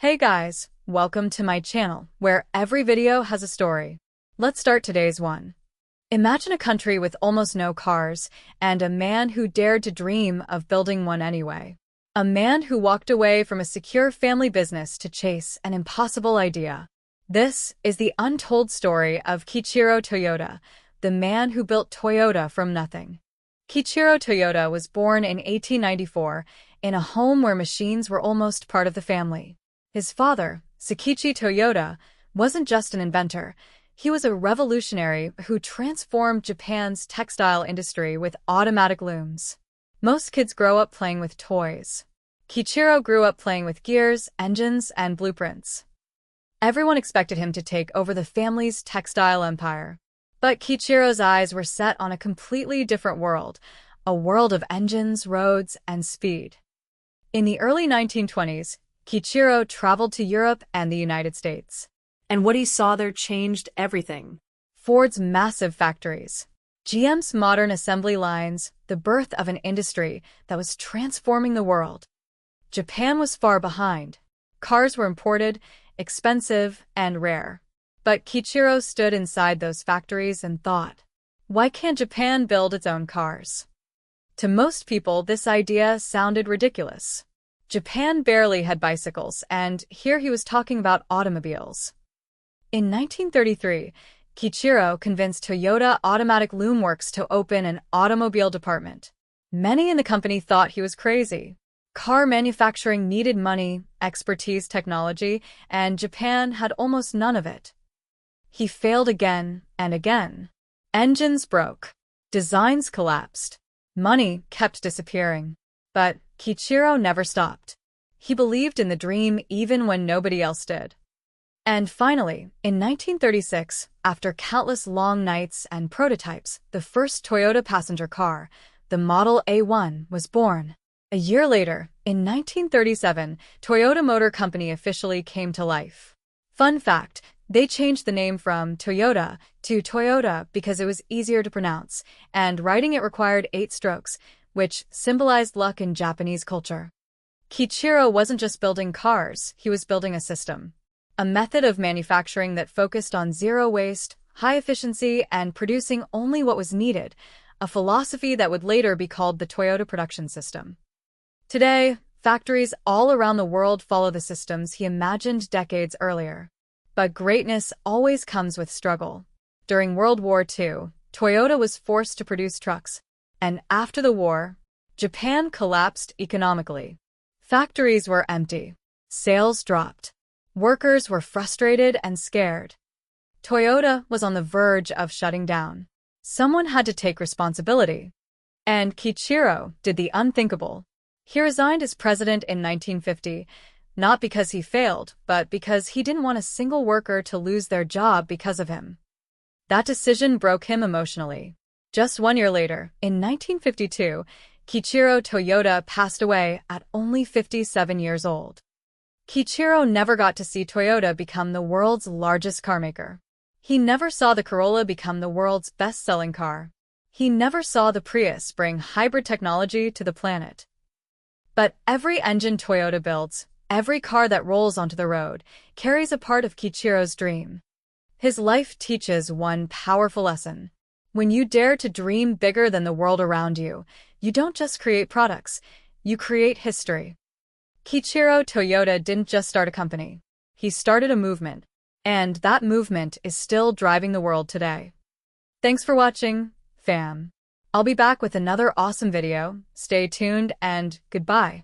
Hey guys, welcome to my channel, where every video has a story. Let's start today's one. Imagine a country with almost no cars, and a man who dared to dream of building one anyway. A man who walked away from a secure family business to chase an impossible idea. This is the untold story of Kiichiro Toyoda, the man who built Toyota from nothing. Kiichiro Toyoda was born in 1894 in a home where machines were almost part of the family. His father, Kiichiro Toyoda, wasn't just an inventor. He was a revolutionary who transformed Japan's textile industry with automatic looms. Most kids grow up playing with toys. Kiichiro grew up playing with gears, engines, and blueprints. Everyone expected him to take over the family's textile empire. But Kiichiro's eyes were set on a completely different world, a world of engines, roads, and speed. In the early 1920s, Kiichiro traveled to Europe and the United States. And what he saw there changed everything. Ford's massive factories, GM's modern assembly lines, the birth of an industry that was transforming the world. Japan was far behind. Cars were imported, expensive, and rare. But Kiichiro stood inside those factories and thought, why can't Japan build its own cars? To most people, this idea sounded ridiculous. Japan barely had bicycles, and here he was talking about automobiles. In 1933, Kiichiro convinced Toyota Automatic Loom Works to open an automobile department. Many in the company thought he was crazy. Car manufacturing needed money, expertise, technology, and Japan had almost none of it. He failed again and again. Engines broke. Designs collapsed. Money kept disappearing. But Kiichiro never stopped. He believed in the dream even when nobody else did. And finally, in 1936, after countless long nights and prototypes, the first Toyota passenger car, the Model A1, was born. A year later, in 1937, Toyota Motor Company officially came to life. Fun fact, they changed the name from Toyota to Toyota because it was easier to pronounce, and writing it required 8 strokes, which symbolized luck in Japanese culture. Kiichiro wasn't just building cars, he was building a system. A method of manufacturing that focused on zero waste, high efficiency, and producing only what was needed, a philosophy that would later be called the Toyota production system. Today, factories all around the world follow the systems he imagined decades earlier. But greatness always comes with struggle. During World War II, Toyota was forced to produce trucks. And after the war, Japan collapsed economically. Factories were empty. Sales dropped. Workers were frustrated and scared. Toyota was on the verge of shutting down. Someone had to take responsibility. And Kiichiro did the unthinkable. He resigned as president in 1950, not because he failed, but because he didn't want a single worker to lose their job because of him. That decision broke him emotionally. Just 1 year later, in 1952, Kiichiro Toyoda passed away at only 57 years old. Kiichiro never got to see Toyota become the world's largest carmaker. He never saw the Corolla become the world's best-selling car. He never saw the Prius bring hybrid technology to the planet. But every engine Toyota builds, every car that rolls onto the road, carries a part of Kiichiro's dream. His life teaches one powerful lesson. When you dare to dream bigger than the world around you, you don't just create products, you create history. Kiichiro Toyoda didn't just start a company. He started a movement, and that movement is still driving the world today. Thanks for watching, fam. I'll be back with another awesome video. Stay tuned and goodbye.